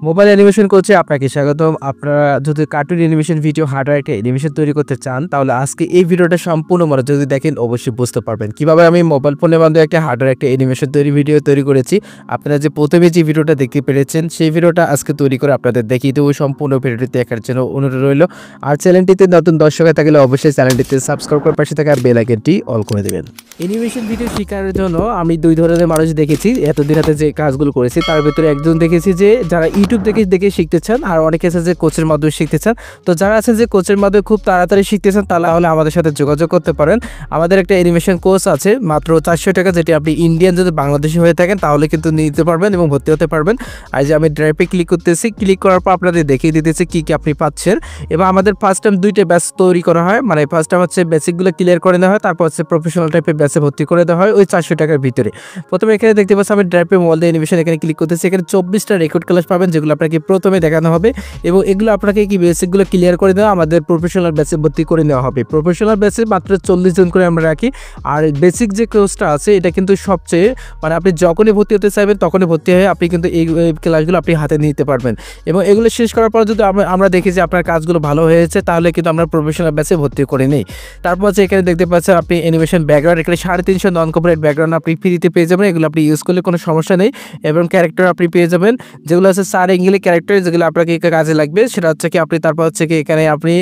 Mobile animation কোচে আপনাকে স্বাগতম। আপনারা যদি কার্টুন অ্যানিমেশন ভিডিও হার্ডওয়্যার একটা অ্যানিমেশন তৈরি করতে চান, তাহলে আজকে এই ভিডিওটা সম্পূর্ণ মনোযোগ দিয়ে দেখেন, অবশ্যই বুঝতে পারবেন কিভাবে আমি মোবাইল ফোনের মাধ্যমে একটা হার্ডওয়্যার একটা অ্যানিমেশন ভিডিও তৈরি করেছি। আপনারা যে প্রথমে যে ভিডিওটা দেখতে পেরেছেন, সেই ভিডিওটা আজকে তৈরি করে আপনাদের দেখিয়ে দেবো। সম্পূর্ণ ভিডিওটি দেখার জন্য অনুরোধ রইল। আর চ্যানেলটিতে নতুন দর্শক হয়ে থাকলে অবশ্যই চ্যানেলটিতে সাবস্ক্রাইব করে পাশে থাকা বেল আইকনটি অল করে দেবেন। অ্যানিমেশন ভিডিও শেখার জন্য আমি দুই ধরনের মানুষ দেখেছি এতদিন হাতে যে কাজগুলো করেছি, তার ভিতরে একজন দেখেছি যে যারা ইউটিউব দেখে শিখতে চান, আর অনেকে আছে যে কোচের মাধ্যমে শিখতে চান। তো যারা আছেন যে কোচের মাধ্যমে খুব তাড়াতাড়ি শিখতে চান, তাহলে আমাদের সাথে যোগাযোগ করতে পারেন। আমাদের একটা অ্যানিমেশন কোর্স আছে মাত্র 400 টাকা, যেটি আপনি ইন্ডিয়ান যদি বাংলাদেশি হয়ে থাকেন তাহলে কিন্তু নিতে পারবেন এবং ভর্তি হতে পারবেন। আর যে আমি ড্রাইভে ক্লিক করতেছি, ক্লিক করার পর আপনাদের দেখিয়ে দিতেছি কী কী আপনি পাচ্ছেন। এবং আমাদের ফার্স্ট টাইম দুইটা ব্যাচ তৈরি করা হয়, মানে ফার্স্ট টাইম হচ্ছে বেসিকগুলো ক্লিয়ার করে দেওয়া হয়, তারপর হচ্ছে প্রফেশনাল টাইপের ব্যাচে ভর্তি করে দেওয়া হয় ওই 400 টাকার ভিতরে। প্রথমে এখানে দেখতে পাচ্ছি আমি ড্রাইভে মোবাইল দিয়ে অ্যানিমেশন এখানে ক্লিক করতেছি। এখানে 24টা রেকর্ড ক্লাস পাবেন, যেগুলো আপনাকে প্রথমে দেখানো হবে এবং এগুলো আপনাকে কি বেসিকগুলো ক্লিয়ার করে দেওয়া আমাদের প্রফেশনাল ব্যাচে ভর্তি করে নেওয়া হবে। প্রফেশনাল ব্যাচে মাত্র 40 জন করে আমরা রাখি। আর বেসিক যে কোর্সটা আছে এটা কিন্তু সবচেয়ে মানে আপনি যখনই ভর্তি হতে চাইবেন তখনই ভর্তি হয়ে আপনি কিন্তু এই ক্লাসগুলো আপনি হাতে নিতে পারবেন। এবং এগুলো শেষ করার পর যদি আমরা দেখি যে আপনার কাজগুলো ভালো হয়েছে, তাহলে কিন্তু আমরা প্রফেশনাল ব্যাচে ভর্তি করে নিই। তারপর হচ্ছে এখানে দেখতে পাচ্ছেন আপনি অ্যানিমেশন ব্যাকগ্রাউন্ড, এখানে 350 নন কপিরাইট ব্যাকগ্রাউন্ড আপনি ফ্রিতে পেয়ে যাবেন। এগুলো আপনি ইউজ করলে কোনো সমস্যা নেই। এবং ক্যারেক্টার আপনি পেয়ে যাবেন, যেগুলো আছে 4 অ্যাঙ্গেলে ক্যারেক্টার, যেগুলো আপনাকে কাজে লাগবে। সেটা হচ্ছে কি আপনি তারপর হচ্ছে কি এখানে আপনি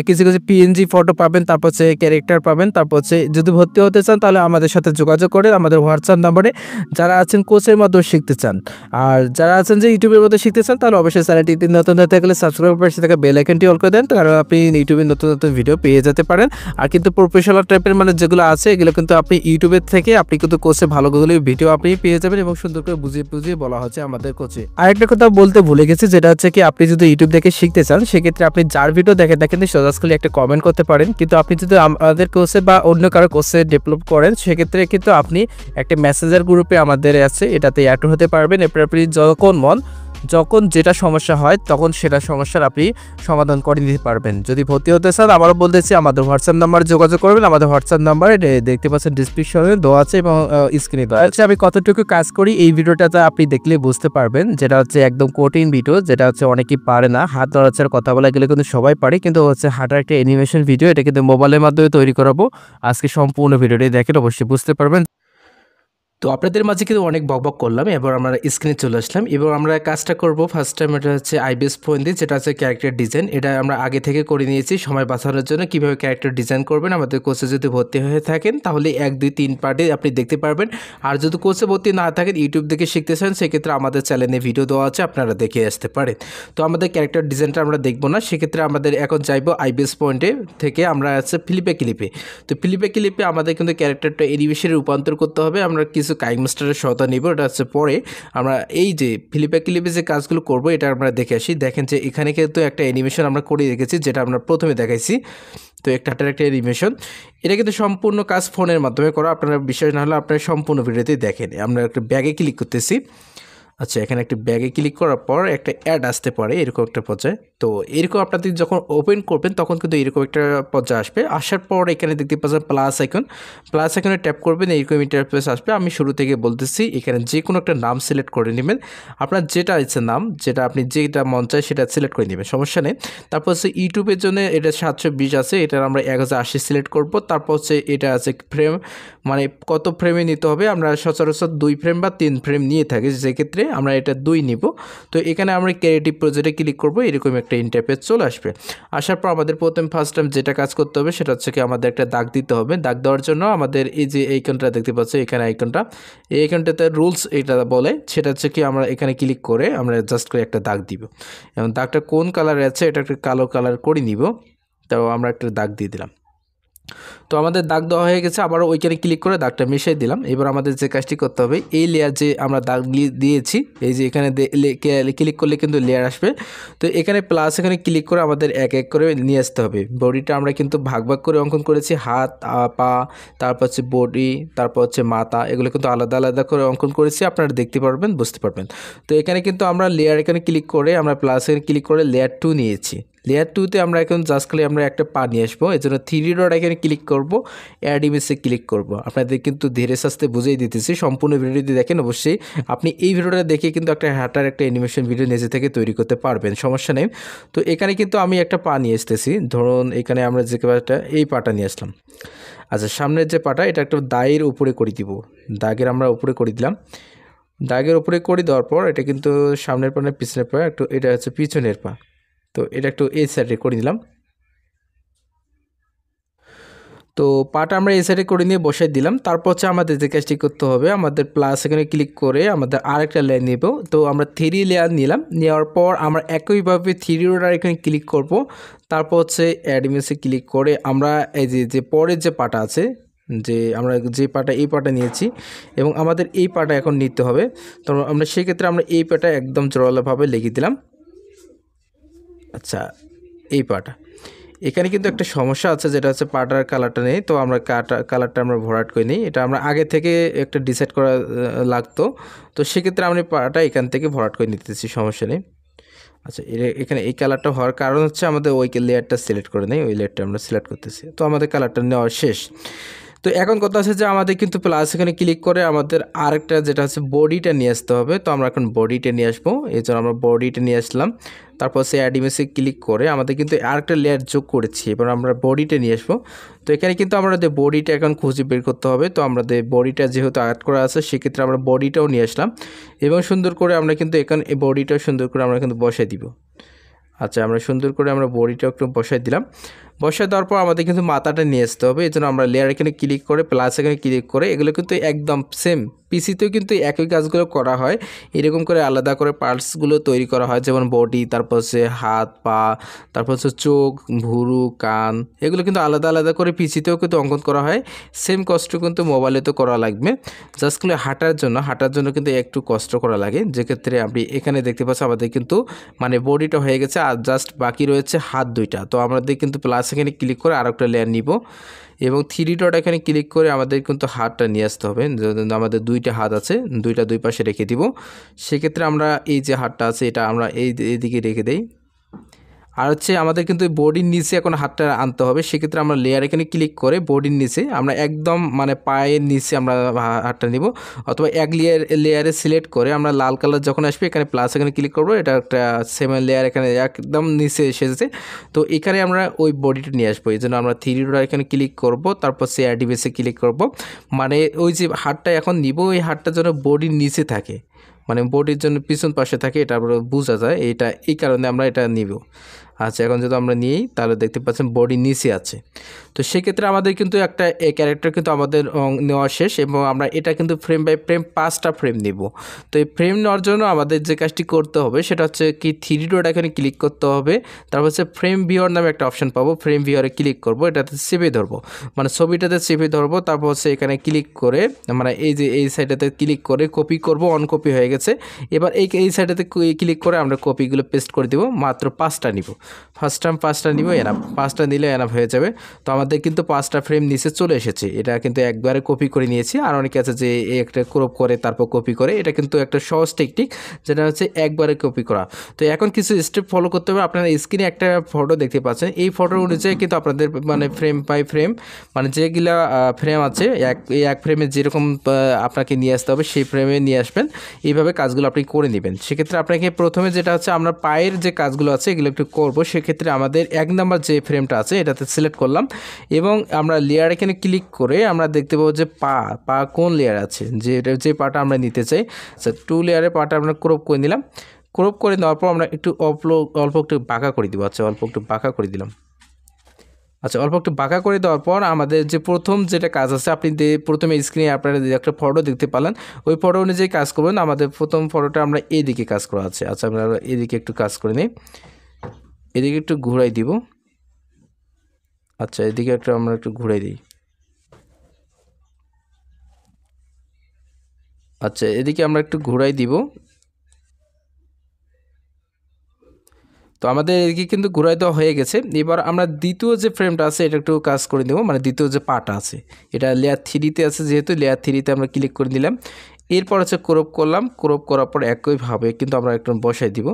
কিছু পিএনজি ফটো পাবেন, তারপর হচ্ছে ক্যারেক্টার পাবেন। তারপর হচ্ছে যদি ভর্তি হতে চান তাহলে আমাদের সাথে যোগাযোগ করে আমাদের হোয়াটসঅ্যাপ নাম্বারে, যারা আছেন কোচের মাধ্যমে শিখতে চান। আর যারা আছেন যে ইউটিউবের মধ্যে শিখতে চান, তাহলে অবশ্যই চ্যানেলটিতে নতুন হতে গেলে সাবস্ক্রাইব করে থাকা বেল আইকনটি অল করে দেন, কারণ আপনি ইউটিউবে নতুন নতুন ভিডিও পেয়ে যেতে পারেন। আর কিন্তু প্রফেশনাল টাইপের মানে যেগুলো আছে এগুলো কিন্তু আপনি ইউটিউবের থেকে আপনি কিন্তু কোচে ভালোগুলো ভিডিও আপনি পেয়ে যাবেন এবং সুন্দর করে বুঝিয়ে বলা হচ্ছে আমাদের কোচে। আরেকটা কথা বলতে ভুলে গেছি, যেটা হচ্ছে কি আপনি যদি ইউটিউব দেখে শিখতে চান, সেক্ষেত্রে আপনি যার ভিডিও দেখেন সোজাসুলি একটা কমেন্ট করতে পারেন। কিন্তু আপনি যদি আমাদের কোর্সে বা অন্য কারো কোর্সে ডেভেলপ করেন, সেক্ষেত্রে কিন্তু আপনি একটা মেসেঞ্জার গ্রুপে আমাদের আছে, এটাতে অ্যাড হতে পারবেন। এরপর আপনি যখন যেটা সমস্যা হয় তখন সেটা সমস্যার আপনি সমাধান করে নিতে পারবেন। যদি ভর্তি হতে চান, আবারও বলতেছি আমাদের হোয়াটসঅ্যাপ নাম্বারে যোগাযোগ করবেন। আমাদের হোয়াটসঅ্যাপ নাম্বারে দেখতে পাচ্ছেন ডিসক্রিপশনে দেওয়া আছে এবং স্ক্রিনে দেওয়া আছে। আমি কতটুকু কাজ করি এই ভিডিওটাতে আপনি দেখলে বুঝতে পারবেন, যেটা হচ্ছে একদম কঠিন ভিডিও, যেটা হচ্ছে অনেকেই পারে না। হাত নড়াচড়ার কথা বলা গেলে কিন্তু সবাই পারে, কিন্তু হচ্ছে হাঁটার একটা অ্যানিমেশন ভিডিও, এটা কিন্তু মোবাইলের মাধ্যমে তৈরি করাবো। আজকে সম্পূর্ণ ভিডিওটি দেখেন, অবশ্যই বুঝতে পারবেন। তো আপনাদের মাঝে কিন্তু অনেক বকবক করলাম, এবার আমরা স্ক্রিনে চলে আসলাম। এবার আমরা কাজটা করব ফার্স্ট টাইম, এটা হচ্ছে আইবিএস পয়েন্ট দিয়ে, যেটা হচ্ছে ক্যারেক্টার ডিজাইন। এটা আমরা আগে থেকে করে নিয়েছি সময় বাঁচানোর জন্য। কীভাবে ক্যারেক্টার ডিজাইন করবেন আমাদের কোর্সে যদি ভর্তি হয়ে থাকেন, তাহলে 1, 2, 3 পার্টে আপনি দেখতে পারবেন। আর যদি কোর্সে ভর্তি না থাকেন, ইউটিউব দেখে শিখতে চান, সেক্ষেত্রে আমাদের চ্যানেলে ভিডিও দেওয়া আছে, আপনারা দেখে আসতে পারেন। তো আমাদের ক্যারেক্টার ডিজাইনটা আমরা দেখবো না, সেক্ষেত্রে আমাদের এখন যাইবো আইবিএস পয়েন্টে থেকে আমরা আছে ফিলিপে ক্লিপে। তো ফিলিপে ক্লিপে আমাদের কিন্তু ক্যারেক্টারটা অ্যানিমেশনে রূপান্তর করতে হবে। আমরা কিছু কাইমাস্টারের সহায়তা নিব, এটা হচ্ছে পরে আমরা এই যে ফিলিপে ক্লিপে যে কাজগুলো করবো এটা আমরা দেখে আসি। দেখেন যে এখানে কিন্তু একটা অ্যানিমেশন আমরা করে রেখেছি, যেটা আমরা প্রথমে দেখাইছি। তো একটা অ্যানিমেশন, এটা কিন্তু সম্পূর্ণ কাজ ফোনের মাধ্যমে করা। আপনারা বিশ্বাস না হলে আপনারা সম্পূর্ণ ভিডিওতেই দেখেন। আমরা একটা ব্যাগে ক্লিক করতেছি। আচ্ছা, এখানে একটা ব্যাগে ক্লিক করার পর একটা অ্যাড আসতে পারে এরকম একটা পর্যায়ে। তো এরকম আপনাদের যখন ওপেন করবেন তখন কিন্তু এরকম একটা পর্যায়ে আসবে। আসার পর এখানে দেখতে পাচ্ছেন প্লাস আইকনে ট্যাপ করবেন, এরকম ইন্টারফেস আসবে। আমি শুরু থেকে বলতেছি, এখানে যে কোনো একটা নাম সিলেক্ট করে নেবেন। আপনার যেটা ইচ্ছে নাম, যেটা আপনি যেটা মন চায় সেটা সিলেক্ট করে নেবেন, সমস্যা নেই। তারপর হচ্ছে ইউটিউবের জন্য এটা 720 আছে, এটার আমরা 1080 সিলেক্ট করব। তারপর হচ্ছে এটা আছে ফ্রেম, মানে কত ফ্রেমে নিতে হবে। আমরা সচরাচর 2 ফ্রেম বা 3 ফ্রেম নিয়ে থাকি, সেক্ষেত্রে আমরা এটা 2 নিব। তো এখানে আমরা ক্রিয়েটিভ প্রজেক্টে ক্লিক করব, এরকম একটা ইন্টারফেস চলে আসবে। আসার পর আমাদের ফার্স্ট টাইম যেটা কাজ করতে হবে সেটা হচ্ছে কি আমাদের একটা দাগ দিতে হবে। দাগ দেওয়ার জন্য আমাদের এই যে আইকনটা দেখতে পাচ্ছি, এখানে এই আইকনটাতে রুলস এটা বলে, সেটা হচ্ছে কি আমরা এখানে ক্লিক করে আমরা জাস্ট করে একটা দাগ দিব। এবং দাগটা কোন কালারে আছে এটা একটা কালো কালার করে নিব। তো আমরা একটা দাগ দিয়ে দিলাম। তো আমাদের দাগ দেওয়া হয়ে গেছে, আবার ওইখানে ক্লিক করে দাগটা মিশিয়ে দিলাম। এবার আমাদের যে কাজটি করতে হবে, এই লেয়ার যে আমরা দাগ দিয়েছি, এই যে এখানে ক্লিক করলে কিন্তু লেয়ার আসবে। তো এখানে প্লাস এখানে ক্লিক করে আমাদের এক এক করে নিয়ে আসতে হবে। বডিটা আমরা কিন্তু ভাগ করে অঙ্কন করেছি, হাত, পা, তারপর হচ্ছে বডি, তারপর হচ্ছে মাথা, এগুলো কিন্তু আলাদা আলাদা করে অঙ্কন করেছি। আপনারা দেখতে পারবেন, বুঝতে পারবেন। তো এখানে কিন্তু আমরা লেয়ার এখানে ক্লিক করে আমরা প্লাস এখানে ক্লিক করে লেয়ার 2 নিয়েছি। লেয়ার 2তে আমরা এখন জাস্ট খালি আমরা একটা পা নিয়ে আসবো, এই জন্য 3 ডট এখানে ক্লিক করব, অ্যাড ইমেজে ক্লিক করব। আপনাদের কিন্তু ধীরে সাস্তে বুঝিয়ে দিতেছি, সম্পূর্ণ ভিডিওটি দেখেন অবশ্যই। আপনি এই ভিডিওটা দেখে কিন্তু একটা হাঁটার একটা অ্যানিমেশন ভিডিও নিজে থেকে তৈরি করতে পারবেন, সমস্যা নেই। তো এখানে কিন্তু আমি একটা পা নিয়ে আসতেছি, ধরুন এখানে আমরা যে পাটা, এই পাটা নিয়ে আসলাম। আচ্ছা, সামনের যে পাটা এটা একটা দাগের উপরে করে দিব, দাগের আমরা উপরে করে দিলাম। দাগের উপরে করে দেওয়ার পর এটা কিন্তু সামনের পা না পিছনের পা, একটু এটা হচ্ছে পিছনের পা, তো এটা একটু এই সাইডে করে দিলাম। তো পাটা আমরা এই সাইডে করে নিয়ে বসাই দিলাম। তারপর হচ্ছে আমাদের যে কাজটি করতে হবে, আমাদের প্লাস এখানে ক্লিক করে আমাদের আরেকটা লেয়ার নেব। তো আমরা 3 লেয়ার নিলাম, নেওয়ার পর আমরা একইভাবে 3 ডট এখানে ক্লিক করব। তারপর হচ্ছে অ্যাড ইমেজে ক্লিক করে আমরা এই যে পরের যে পাটা আছে, যে আমরা যে পাটা এই পাটা নিয়েছি এবং আমাদের এই পাটা এখন নিতে হবে। তো আমরা সেক্ষেত্রে আমরা এই পাটা একদম জোরালোভাবে লিখে দিলাম। আচ্ছা, এই পাটা এখানে কিন্তু একটা সমস্যা আছে, যেটা হচ্ছে পাটার কালারটা নেই। তো আমরা কালারটা আমরা ভরাট করে নিই, এটা আমরা আগে থেকে একটা ডিসাইড করা লাগতো। তো সেক্ষেত্রে আমরা পাটা এখান থেকে ভরাট করে নিতেছি, সমস্যা নেই। আচ্ছা, এখানে এই কালারটা হওয়ার কারণ হচ্ছে আমাদের ওই লেয়ারটা সিলেক্ট করে নেই, ওই লেয়ারটা আমরা সিলেক্ট করতেছি। তো আমাদের কালারটা নেওয়া শেষ। তো এখন কথা আছে যে আমাদের কিন্তু প্লাস এখানে ক্লিক করে আমাদের আরেকটা যেটা হচ্ছে বডিটা নিয়ে আসতে হবে। তো আমরা এখন বডিটা নিয়ে আসবো, এই জন্য আমরা বডিটা নিয়ে আসলাম। তারপর সে অ্যাড ইমেজে ক্লিক করে আমাদের কিন্তু আরেকটা লেয়ার যোগ করেছি, এবার আমরা বডিটা নিয়ে আসবো। তো এখানে কিন্তু আমাদের বডিটা এখন খুঁজে বের করতে হবে। তো আমাদের বডিটা যেহেতু অ্যাড করা আছে, সেক্ষেত্রে আমরা বডিটাও নিয়ে আসলাম এবং সুন্দর করে আমরা কিন্তু এখানে এই বডিটাও সুন্দর করে আমরা কিন্তু বসাই দিব। আচ্ছা, আমরা সুন্দর করে আমরা বডিটা একটু বসাই দিলাম। বসায় দেওয়ার পর আমাদের কিন্তু মাথাটা নিয়ে আসতে হবে, এই জন্য আমরা লেয়ার এখানে ক্লিক করে প্লাস এখানে ক্লিক করে এগুলো কিন্তু একদম সেম পিসিতেও কিন্তু একই কাজগুলো করা হয়। এরকম করে আলাদা করে পার্টসগুলো তৈরি করা হয়, যেমন বডি, তারপর হচ্ছে হাত পা, তারপর হচ্ছে চোখ, ভুরু, কান, এগুলো কিন্তু আলাদা আলাদা করে পিসিতেও কিন্তু অঙ্কন করা হয়। সেম কষ্ট কিন্তু মোবাইলেতেও করা লাগবে। জাস্ট করে হাঁটার জন্য কিন্তু একটু কষ্ট করা লাগে, যেক্ষেত্রে আপনি এখানে দেখতে পাচ্ছেন আমাদের কিন্তু মানে বডিটা হয়ে গেছে, আর জাস্ট বাকি রয়েছে হাত দুইটা। তো আমাদের কিন্তু প্লাস এখানে ক্লিক করে আরেকটা লেয়ার নিব এবং 3 ডট এখানে ক্লিক করে আমাদের কিন্তু হাতটা নিয়ে আসতে হবে। আমাদের দুইটা হাত আছে, দুই পাশে রেখে দিব। সেক্ষেত্রে আমরা এই যে হাতটা আছে এটা আমরা এইদিকে রেখে দেই। আর হচ্ছে আমাদের কিন্তু বডির নিচে এখন হাতটা আনতে হবে, সেক্ষেত্রে আমরা লেয়ার এখানে ক্লিক করে বডির নিচে আমরা একদম মানে পায়ের নিচে আমরা হাতটা নিব, অথবা এক লেয়ারে সিলেক্ট করে আমরা লাল কালার যখন আসবে এখানে প্লাস এখানে ক্লিক করবো, এটা একটা সেম লেয়ার এখানে একদম নিচে এসেছে। তো এখানে আমরা ওই বডিটা নিয়ে আসবো, এই জন্য আমরা 3 ডট এখানে ক্লিক করব, তারপর সে অ্যাডিবেসে ক্লিক করব। মানে ওই যে হাতটা এখন নিব, ওই হাতটা যেন বডির নিচে থাকে, মানে বডির জন্য পিছন পাশে থাকে, এটা বোঝা যায়, এটা এই কারণে আমরা এটা নিব। আচ্ছা, এখন যদি আমরা নিই তাহলে দেখতে পাচ্ছেন বডি নিচে আছে। তো সেক্ষেত্রে আমাদের কিন্তু একটা এই ক্যারেক্টার কিন্তু আমাদের নেওয়া শেষ এবং আমরা এটা কিন্তু ফ্রেম বাই ফ্রেম 5টা ফ্রেম নিব। তো এই ফ্রেম নেওয়ার জন্য আমাদের যে কাজটি করতে হবে সেটা হচ্ছে কি 3 ডট এখানে ক্লিক করতে হবে, তারপর হচ্ছে ফ্রেম ভিওর নামে একটা অপশন পাবো, ফ্রেম ভিওরে ক্লিক করব, এটাতে চেপে ধরবো, মানে ছবিটাতে চেপে ধরবো। তারপর হচ্ছে এখানে ক্লিক করে মানে এই যে এই সাইডটাতে ক্লিক করে কপি করব, অন কপি হয়ে গেছে। এবার এই সাইডটাতে ক্লিক করে আমরা কপিগুলো পেস্ট করে দেবো, মাত্র 5টা নিব, ফার্স্ট টাইম 5টা নিব, এনাফ, 5টা নিলে এনাফ হয়ে যাবে। তো আমাদের কিন্তু 5টা ফ্রেম নিচে চলে এসেছে, এটা কিন্তু একবারে কপি করে নিয়েছি। আর অনেকে আছে যে একটা ক্রপ করে তারপর কপি করে, এটা কিন্তু একটা সহজ টেকনিক, যেটা হচ্ছে একবারে কপি করা। তো এখন কিছু স্টেপ ফলো করতে হবে। আপনারা স্ক্রিনে একটা ফটো দেখতে পাচ্ছেন, এই ফটোর অনুযায়ী কিন্তু আপনাদের মানে ফ্রেম বাই ফ্রেম মানে যেগুলা ফ্রেম আছে এক ফ্রেমে যেরকম আপনাকে নিয়ে আসতে হবে সেই ফ্রেমে নিয়ে আসবেন, এইভাবে কাজগুলো আপনি করে নেবেন। সেক্ষেত্রে আপনাকে প্রথমে যেটা হচ্ছে আমরা পায়ের যে কাজগুলো আছে এগুলো একটু করবো। সেক্ষেত্রে আমাদের 1 নাম্বার যে ফ্রেমটা আছে এটাতে সিলেক্ট করলাম এবং আমরা লেয়ার এখানে ক্লিক করে আমরা দেখতে পাবো যে পা কোন লেয়ার আছে, যে পাটা আমরা নিতে চাই। আচ্ছা, 2 লেয়ারের পাটা আমরা ক্রপ করে নিলাম। ক্রপ করে নেওয়ার পর আমরা একটু অল্প একটু বাঁকা করে দিব। আচ্ছা, অল্প একটু বাঁকা করে দিলাম। আচ্ছা, অল্প একটু বাঁকা করে দেওয়ার পর আমাদের যে প্রথম যেটা কাজ আছে, আপনি প্রথমে স্ক্রিনে আপনারা একটা ফটো দেখতে পেলেন, ওই ফটো অনুযায়ী কাজ করবেন। আমাদের প্রথম ফটোটা আমরা এইদিকে কাজ করা আছে। আচ্ছা, আমরা এদিকে একটু কাজ করে নিই, এদিকে একটু ঘুরাই দিব। আচ্ছা, এদিকে আমরা একটু ঘুরাই দিই। আচ্ছা, এদিকে আমরা একটু ঘুরাই দিব। তো আমাদের এদিকে কিন্তু ঘুরাই দেওয়া হয়ে গেছে। এবার আমরা দ্বিতীয় যে ফ্রেমটা আছে এটা একটু কাজ করে দেবো, মানে দ্বিতীয় যে পাটা আছে এটা লেয়ার 3তে আছে, যেহেতু লেয়ার 3তে আমরা ক্লিক করে দিলাম। এরপর হচ্ছে ক্রপ করলাম, ক্রপ করার পর একইভাবে কিন্তু আমরা একটু বসাই দিব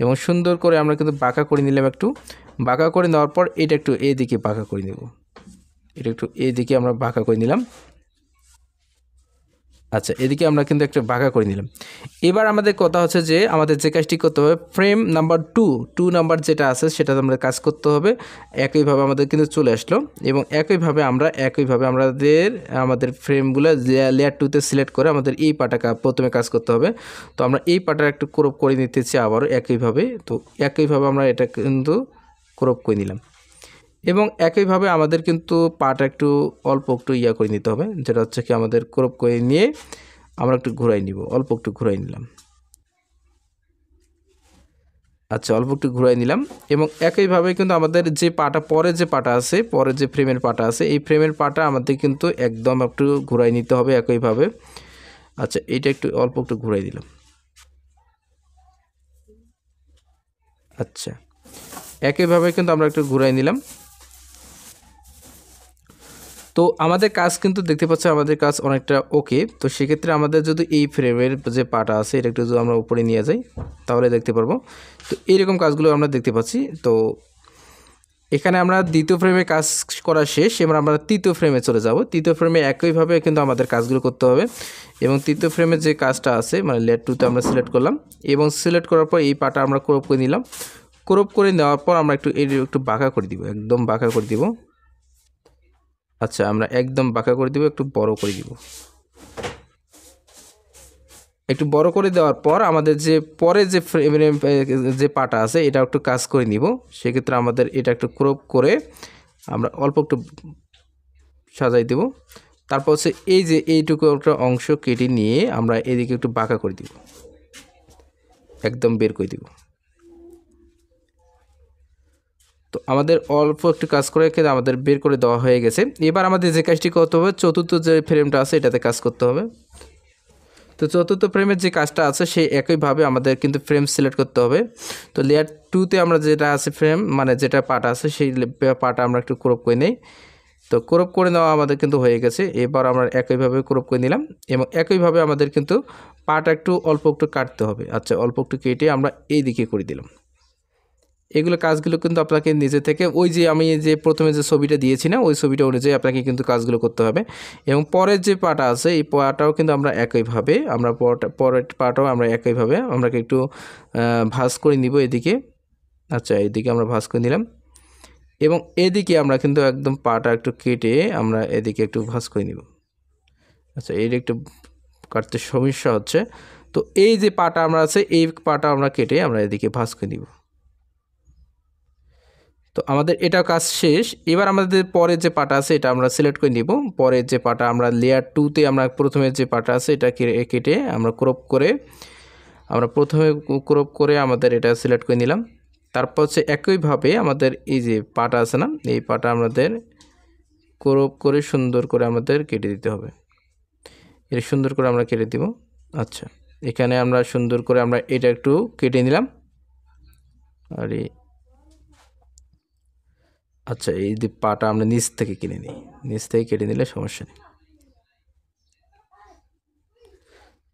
এবং সুন্দর করে আমরা কিন্তু বাঁকা করে নিলাম, একটু বাঁকা করে নেওয়ার পর এটা একটু এদিকে বাঁকা করে নেব, এটা একটু এদিকে আমরা বাঁকা করে নিলাম। আচ্ছা, এদিকে আমরা কিন্তু একটা বাঁকা করে নিলাম। এবার আমাদের কথা হচ্ছে যে আমাদের যে কাজটি করতে হবে, ফ্রেম নাম্বার 2 নাম্বার যেটা আছে সেটাতে আমাদের কাজ করতে হবে। একইভাবে আমাদের কিন্তু চলে আসলো এবং একইভাবে আমাদের ফ্রেমগুলো লেয়ার 2তে সিলেক্ট করে আমাদের এই পাটা প্রথমে কাজ করতে হবে। তো আমরা এই পাটা একটু ক্রপ করে নিতেছি আবারও একইভাবে। তো একইভাবে আমরা এটা কিন্তু ক্রপ করে নিলাম এবং একইভাবে আমাদের কিন্তু পাটা একটু অল্প একটু করে নিতে হবে, যেটা হচ্ছে কি আমাদের ক্রপ করে নিয়ে আমরা একটু ঘুরাই নিব, অল্প একটু ঘুরাই নিলাম। আচ্ছা, অল্প একটু ঘুরাই নিলাম এবং একইভাবে কিন্তু আমাদের যে পাটা পরে যে ফ্রেমের পাটা আছে এই ফ্রেমের পাটা আমাদের কিন্তু একদম একটু ঘুরাই নিতে হবে একইভাবে। আচ্ছা, এটা একটু অল্প একটু ঘুরাই দিলাম। আচ্ছা, একইভাবে কিন্তু আমরা একটু ঘুরাই নিলাম। তো আমাদের কাজ কিন্তু দেখতে পাচ্ছি আমাদের কাজ অনেকটা ওকে। তো সেক্ষেত্রে আমাদের যদি এই ফ্রেমের যে পাটা আছে এটা একটু যদি আমরা উপরে নিয়ে যাই তাহলে দেখতে পারবো। তো এইরকম কাজগুলো আমরা দেখতে পাচ্ছি। তো এখানে আমরা দ্বিতীয় ফ্রেমে কাজ করা শেষ, এবার আমরা তৃতীয় ফ্রেমে চলে যাব। তৃতীয় ফ্রেমে একইভাবে কিন্তু আমাদের কাজগুলো করতে হবে এবং তৃতীয় ফ্রেমে যে কাজটা আছে মানে লেয়ার 2তে আমরা সিলেক্ট করলাম এবং সিলেক্ট করার পর এই পাটা আমরা ক্রপ করে নিলাম। ক্রপ করে নেওয়ার পর আমরা একটু বাঁকা করে দিব, একদম বাঁকা করে দিব। আচ্ছা, আমরা একদম বাঁকা করে দিব, একটু বড় করে দিব। একটু বড় করে দেওয়ার পর আমাদের যে পরে যে ফ্রেমে যে পাটা আছে এটা একটু কাজ করে নিব। সেক্ষেত্রে আমাদের এটা একটু ক্রপ করে আমরা অল্প একটু সাজাই দেব। তারপর হচ্ছে এই যে এইটুকু একটা অংশ কেটে নিয়ে আমরা এদিকে একটু বাঁকা করে দিব, একদম বের করে দিব। তো আমাদের অল্প একটু কাজ করে কিন্তু আমাদের বের করে দেওয়া হয়ে গেছে। এবার আমাদের যে কাজটি করতে হবে, চতুর্থ যে ফ্রেমটা আছে এটাতে কাজ করতে হবে। তো চতুর্থ ফ্রেমের যে কাজটা আছে সেই একইভাবে আমাদের কিন্তু ফ্রেম সিলেক্ট করতে হবে। তো লেয়ার 2তে আমরা যেটা আছে ফ্রেম মানে যেটা পাটা আছে সেই পাটা আমরা একটু ক্রপ করে নেই। তো ক্রপ করে নেওয়া আমাদের কিন্তু হয়ে গেছে। এবার আমরা একইভাবে ক্রপ করে নিলাম এবং একইভাবে আমাদের কিন্তু পাটা একটু অল্প একটু কাটতে হবে। আচ্ছা, অল্প একটু কেটে আমরা এই দিকে করে দিলাম। এগুলো কাজগুলো কিন্তু আপনাকে নিজে থেকে ওই যে আমি যে প্রথমে যে ছবিটা দিয়েছি না ওই ছবিটা অনুযায়ী আপনাকে কিন্তু কাজগুলো করতে হবে এবং পরের যে পাটা আছে এই পাটাও কিন্তু আমরা একইভাবে পরের পাটাও আমরা একইভাবে আমরা একটু ভাঁজ করে নিব এদিকে। আচ্ছা, এদিকে আমরা ভাঁজ করে নিলাম এবং এদিকে আমরা কিন্তু একদম পাটা একটু কেটে আমরা এদিকে একটু ভাঁজ করে নিব। আচ্ছা, এর একটু কাটতে সমস্যা হচ্ছে। তো এই যে পাটা আমরা আছে এই পাটা আমরা কেটে আমরা এদিকে ভাঁজ করে নিব। তো আমাদের এটা কাজ শেষ। এবার আমাদের পরের যে পাটা আছে এটা আমরা সিলেক্ট করে নিব। পরের যে পাটা আমরা লেয়ার 2তে আমরা প্রথমে যে পাটা আছে এটা কেটে আমরা ক্রপ করে আমাদের এটা সিলেক্ট করে নিলাম। তারপর হচ্ছে একইভাবে আমাদের এই যে পাটা আছে না এই পাটা আমাদের ক্রপ করে সুন্দর করে আমাদের কেটে দিতে হবে। এটা সুন্দর করে আমরা কেটে দিব। আচ্ছা, এখানে আমরা সুন্দর করে আমরা এটা একটু কেটে নিলাম। আর আচ্ছা, এই যে পাটা আমরা নিচ থেকে কিনে নিই, নিচ থেকে কেটে নিলে সমস্যা নেই।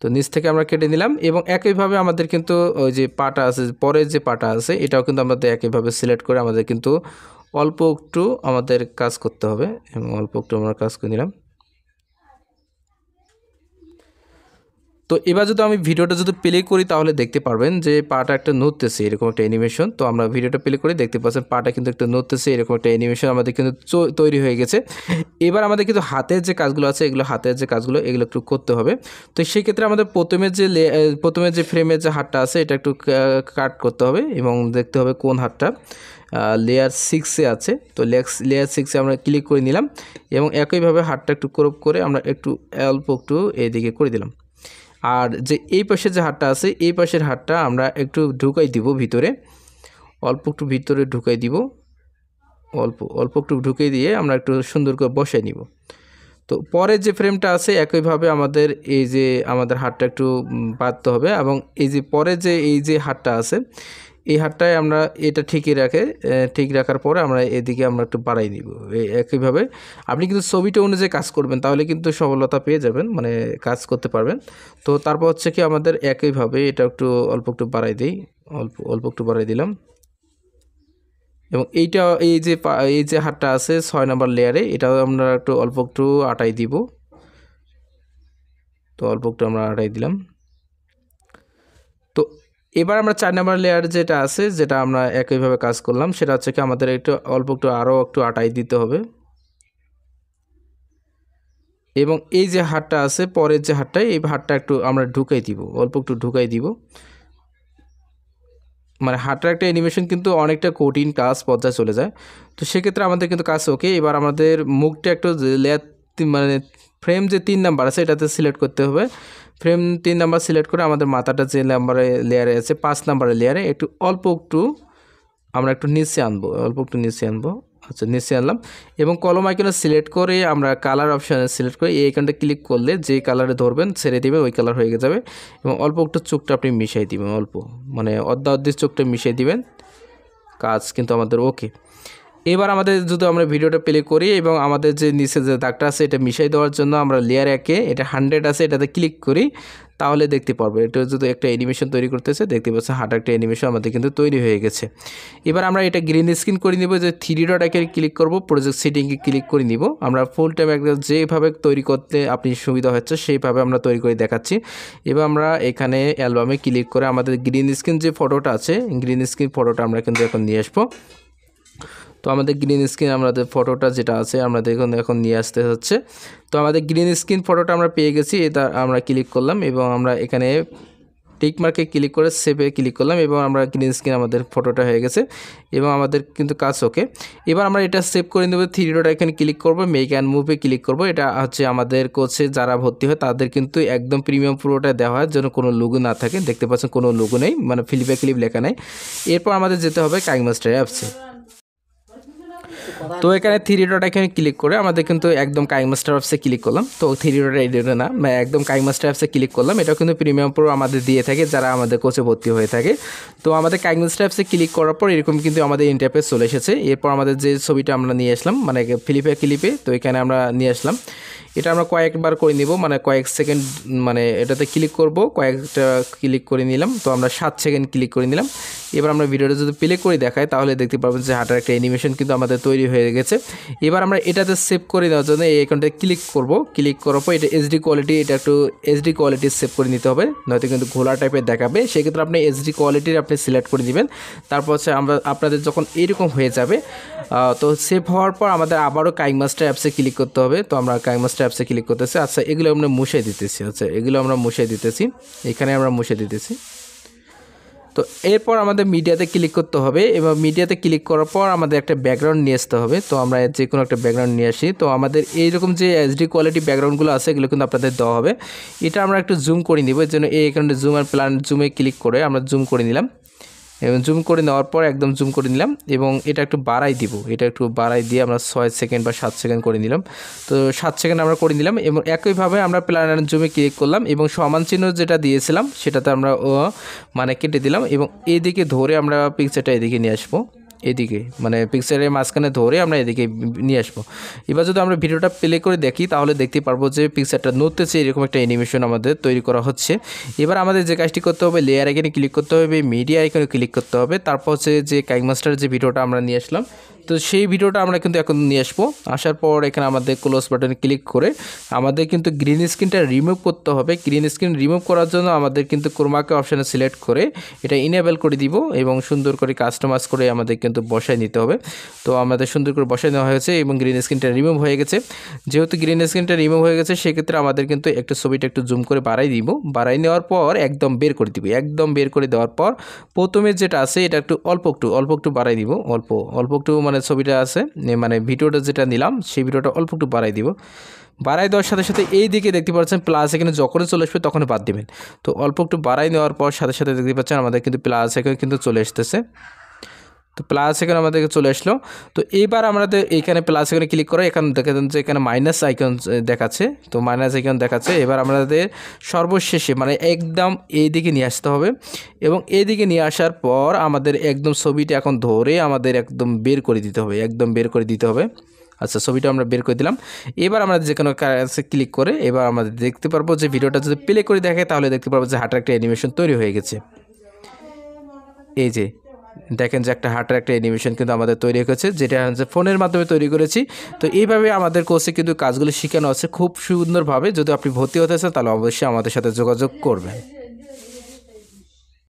তো নিচ থেকে আমরা কেটে নিলাম এবং একইভাবে আমাদের কিন্তু ওই যে পাটা আছে পরের যে পাটা আছে এটাও কিন্তু আমাদের একইভাবে সিলেক্ট করে আমাদের কিন্তু অল্প একটু আমাদের কাজ করতে হবে এবং অল্প একটু আমরা কাজ করে নিলাম। তো এবার যদি আমি ভিডিওটা যদি প্লে করি তাহলে দেখতে পারবেন যে পাটা একটা নড়তেছে এরকম একটা অ্যানিমেশন। তো আমরা ভিডিওটা প্লে করে দেখতে পাচ্ছেন পাটা কিন্তু একটা নড়তেছে এরকম একটা অ্যানিমেশন আমাদের কিন্তু তৈরি হয়ে গেছে। এবার আমাদের কিন্তু হাতের যে কাজগুলো আছে এগুলো একটু করতে হবে। তো সেই ক্ষেত্রে আমাদের প্রথমে যে ফ্রেমের যে হাতটা আছে এটা একটু কাট করতে হবে এবং দেখতে হবে কোন হাতটা লেয়ার 6-এ আছে। তো লেয়ার 6-এ আমরা ক্লিক করে নিলাম এবং একইভাবে হাতটা একটু ক্রপ করে আমরা একটু অল্প একটু এদিকে করে দিলাম। আর যে এই পাশের যে হাতটা আছে এই পাশের হাতটা আমরা একটু ঢুকাই দিব ভিতরে, অল্প একটু ভিতরে ঢুকাই দিব, অল্প একটু ঢুকিয়ে দিয়ে আমরা একটু সুন্দর করে বসাই নিব। তো পরের যে ফ্রেমটা আছে একইভাবে আমাদের এই যে আমাদের হাতটা একটু বাঁধতে হবে এবং এই যে পরে যে এই যে হাতটা আছে এই হাতটায় আমরা এটা ঠিকই রাখে, ঠিক রাখার পরে আমরা এদিকে আমরা একটু বাড়াই দিব। একইভাবে আপনি কিন্তু ছবিটা অনুযায়ী কাজ করবেন, তাহলে কিন্তু সফলতা পেয়ে যাবেন, মানে কাজ করতে পারবেন। তো তারপর হচ্ছে কি আমাদের একইভাবে এটা একটু অল্প একটু বাড়াই দিই, অল্প একটু বাড়াই দিলাম। এবং এইটা এই যে হাতটা আছে 6 নাম্বার লেয়ারে, এটাও আমরা একটু অল্প একটু আটাই দিব। তো অল্প একটু আমরা আটাই দিলাম। তো এবার আমরা 4 নাম্বার লেয়ার যেটা আছে, যেটা আমরা একইভাবে কাজ করলাম, সেটা হচ্ছে কি আমাদের একটু অল্প একটু আরও একটু আটাই দিতে হবে। এবং এই যে হাতটা আছে পরের যে হাতটায়, এই হাতটা একটু আমরা ঢুকাই দিব, অল্প একটু ঢুকাই দিব। মানে হাতটার একটা অ্যানিমেশন কিন্তু অনেকটা কঠিন কাজ পর্যায়ে চলে যায়। তো সেক্ষেত্রে আমাদের কিন্তু কাজ ওকে। এবার আমাদের মুখটা একটু লেয়ার মানে ফ্রেম যে 3 নাম্বার আছে এটাতে সিলেক্ট করতে হবে। ফ্রেম 3 নাম্বার সিলেক্ট করে আমাদের মাথাটা যে নাম্বারে লেয়ারে আছে 5 নাম্বারের লেয়ারে একটু অল্প একটু আমরা একটু নিচে আনবো, অল্প একটু নিচে আনবো। আচ্ছা, নিচে আনলাম এবং কলম আইকনে সিলেক্ট করে আমরা কালার অপশানে সিলেক্ট করে এই আইকনটা ক্লিক করলে যে কালারে ধরবেন ছেড়ে দিবেন, ওই কালার হয়ে যাবে। এবং অল্প একটু চোখটা আপনি মিশাই দিবেন, অল্প মানে অর্ধেক চোখটা মিশিয়ে দিবেন। কাজ কিন্তু আমাদের ওকে। এবার আমাদের যদি আমরা ভিডিওটা প্লে করি এবং আমাদের যে নিচে যে দাগটা আছে এটা মিশাই দেওয়ার জন্য আমরা লেয়ার 1-এ এটা 100 আছে এটাতে ক্লিক করি, তাহলে দেখতে পারবো এটা যদি একটা অ্যানিমেশন তৈরি করতেছে, দেখতে পাচ্ছেন হাঁটার একটা অ্যানিমেশন আমাদের কিন্তু তৈরি হয়ে গেছে। এবার আমরা এটা গ্রিন স্ক্রিন করে নিব, যে 3 ডট আইকনে ক্লিক করব, প্রজেক্ট সেটিংয়ে ক্লিক করে নিব। আমরা ফুল টাইম একদম যেভাবে তৈরি করতে আপনি সুবিধা হচ্ছে সেইভাবে আমরা তৈরি করে দেখাচ্ছি। এবার আমরা এখানে অ্যালবামে ক্লিক করে আমাদের গ্রিন স্ক্রিন যে ফটোটা আছে, গ্রিন স্ক্রিন ফটোটা আমরা কিন্তু এখন নিয়ে আসবো। তো আমাদের গ্রিন স্ক্রিন আমাদের ফটোটা যেটা আছে আমাদের এখন নিয়ে আসতে হচ্ছে। তো আমাদের গ্রিন স্ক্রিন ফটোটা আমরা পেয়ে গেছি, এটা আমরা ক্লিক করলাম এবং আমরা এখানে টিক মার্কে ক্লিক করে সেভে ক্লিক করলাম এবং আমরা গ্রিন স্ক্রিন আমাদের ফটোটা হয়ে গেছে এবং আমাদের কিন্তু কাজ ওকে। এবার আমরা এটা সেভ করে নেব, 3 ডট আইকনে ক্লিক করব, মেক অ্যান্ড মুভে ক্লিক করব। এটা হচ্ছে আমাদের কোর্সে যারা ভর্তি হয় তাদের কিন্তু একদম প্রিমিয়াম পুরোটা দেওয়া হয়, যেন কোনো লোগো না থাকে। দেখতে পাচ্ছেন কোনো লোগো নেই, মানে ফিলিপে ক্লিপ লেখা নেই। এরপর আমাদের যেতে হবে কাইনমাস্টার অ্যাপসে। তো এখানে 3 ডট আইকনে ক্লিক করে আমাদের কিন্তু একদম কাইনমাস্টার অ্যাপসে ক্লিক করলাম। তো 3 ডট আইকনে না, একদম কাইনমাস্টার অ্যাপসে ক্লিক করলাম। এটাও কিন্তু প্রিমিয়াম প্রো আমাদের দিয়ে থাকে যারা আমাদের কোর্সে ভর্তি হয়ে থাকে। তো আমাদের কাইনমাস্টার অ্যাপসে ক্লিক করার পর এরকম কিন্তু আমাদের ইন্টারফেস চলে এসেছে। এরপর আমাদের যে ছবিটা আমরা নিয়ে আসলাম মানে ফিলিপে ক্লিপে, তো এখানে আমরা নিয়ে আসলাম। এটা আমরা কয়েকবার করে নিব, মানে কয়েক সেকেন্ড, মানে এটাতে ক্লিক করব, কয়েকটা ক্লিক করে নিলাম। তো আমরা 7 সেকেন্ড ক্লিক করে নিলাম। এবার আমরা ভিডিওটা যদি প্লে করে দেখাই তাহলে দেখতে পারবেন যে হাঁটার একটা অ্যানিমেশন কিন্তু আমাদের তৈরি হয়ে গেছে। এবার আমরা এটাতে সেভ করে দেওয়ার জন্য এই আইকনটাতে ক্লিক করব। ক্লিক করার পর এটা এইচডি কোয়ালিটি, এটা একটু এইচডি কোয়ালিটি সেভ করে নিতে হবে, নয়তো কিন্তু ঘোলা টাইপের দেখাবে। সেক্ষেত্রে আপনি এইচডি কোয়ালিটির আপনি সিলেক্ট করে দিবেন। তারপর হচ্ছে আপনাদের যখন এরকম হয়ে যাবে, তো সেভ হওয়ার পর আমাদের আবারও কাইনমাস্টার অ্যাপসে ক্লিক করতে হবে। তো আমরা কাইনমাস্টার অ্যাপসে ক্লিক করতেছি। আচ্ছা, এগুলো আমরা মুছে দিতেছি। আচ্ছা, এগুলো আমরা মুছে দিতেছি, এখানে আমরা মুছে দিতেছি। তো এরপর আমাদের মিডিয়াতে ক্লিক করতে হবে এবং মিডিয়াতে ক্লিক করার পর আমাদের একটা ব্যাকগ্রাউন্ড নিয়ে আসতে হবে। তো আমরা যে কোনো একটা ব্যাকগ্রাউন্ড নিয়ে আসি। তো আমাদের এইরকম যে এইচডি কোয়ালিটি ব্যাকগ্রাউন্ডগুলো আছে এগুলো কিন্তু আপনাদের দেওয়া হবে। এটা আমরা একটু জুম করে নিব, এর জন্য এই এখানে জুম আর প্ল্যান জুমে ক্লিক করে আমরা জুম করে নিলাম এবং জুম করে নেওয়ার পর একদম জুম করে নিলাম এবং এটা একটু বাড়াই দিব। এটা একটু বাড়াই দিয়ে আমরা 6 সেকেন্ড বা 7 সেকেন্ড করে নিলাম। তো 7 সেকেন্ড আমরা করে নিলাম এবং একইভাবে আমরা প্ল্যান অ্যান্ড জুমে ক্লিক করলাম এবং সমান চিহ্ন যেটা দিয়েছিলাম সেটাতে আমরা মানে কেটে দিলাম এবং এদিকে ধরে আমরা পিকচারটা এদিকে নিয়ে আসবো, এদিকে মানে পিকচারের মাঝখানে ধরে আমরা এদিকে নিয়ে আসবো। এবার যদি আমরা ভিডিওটা প্লে করে দেখি তাহলে দেখতে পারবো যে পিকচারটা নড়তেছে, এরকম একটা অ্যানিমেশন আমাদের তৈরি করা হচ্ছে। এবার আমাদের যে কাজটি করতে হবে, লেয়ার আইকনে ক্লিক করতে হবে, মিডিয়া আইকনে ক্লিক করতে হবে, তারপর হচ্ছে যে কাইনমাস্টারের যে ভিডিওটা আমরা নিয়ে আসলাম, তো সেই ভিডিওটা আমরা কিন্তু এখন নিয়ে আসবো। আসার পর এখানে আমাদের ক্লোজ বাটনে ক্লিক করে আমাদের কিন্তু গ্রিন স্ক্রিনটা রিমুভ করতে হবে। গ্রিন স্ক্রিন রিমুভ করার জন্য আমাদের কিন্তু ক্রোমাকে অপশানে সিলেক্ট করে এটা ইনেবল করে দিব এবং সুন্দর করে কাস্টমাইজ করে আমাদের কিন্তু বসায় নিতে হবে। তো আমাদের সুন্দর করে বসায় নেওয়া হয়েছে এবং গ্রিন স্ক্রিনটা রিমুভ হয়ে গেছে। যেহেতু গ্রিন স্ক্রিনটা রিমুভ হয়ে গেছে সেক্ষেত্রে আমাদের কিন্তু একটু ছবিটা একটু জুম করে বাড়াই দিব। বাড়াই নেওয়ার পর একদম বের করে দিব। একদম বের করে দেওয়ার পর প্রথমে যেটা আছে এটা একটু অল্প একটু বাড়াই দিব। অল্প একটু মানে ছবিটা আছে মানে ভিডিওটা যেটা নিলাম সেই ভিডিওটা অল্প একটু বাড়াই দিব। বাড়াই দেওয়ার সাথে সাথে এই দিকে দেখতে পাচ্ছেন প্লাস এখানে যখনই চলে আসবে তখন বাদ দিবেন। তো অল্প একটু বাড়াই নেওয়ার পর সাথে সাথে দেখতে পাচ্ছেন আমাদের কিন্তু প্লাস এখানে কিন্তু চলে আসতেছে। তো প্লাস এখানে আমাদেরকে চলে আসলো। তো এইবার আমাদের এইখানে প্লাস এখানে ক্লিক করে এখানে দেখেন যে এখানে মাইনাস আইকন দেখাচ্ছে, তো মাইনাস আইকন দেখাচ্ছে। এবার আমাদের সর্বশেষে মানে একদম এইদিকে নিয়ে আসতে হবে, এবং এইদিকে নিয়ে আসার পর আমাদের একদম ছবিটা এখন ধরে আমাদের একদম বের করে দিতে হবে, একদম বের করে দিতে হবে। আচ্ছা, ছবিটা আমরা বের করে দিলাম। এবার আমরা যে কোনো কাছে ক্লিক করে এবার আমাদের দেখতে পারবো যে ভিডিওটা যদি প্লে করে দেখে তাহলে দেখতে পারবো যে হাঁটার একটা অ্যানিমেশন তৈরি হয়ে গেছে। এই যে দেখেন যে একটা হার্টের একটা অ্যানিমেশন কিন্তু আমাদের তৈরি হয়েছে, যেটা হচ্ছে ফোনের মাধ্যমে তৈরি করেছি। তো এইভাবে আমাদের কোর্সে কিন্তু কাজগুলো শেখানো আছে খুব সুন্দরভাবে। যদি আপনি ভর্তি হতে চান তাহলে অবশ্যই আমাদের সাথে যোগাযোগ করবেন।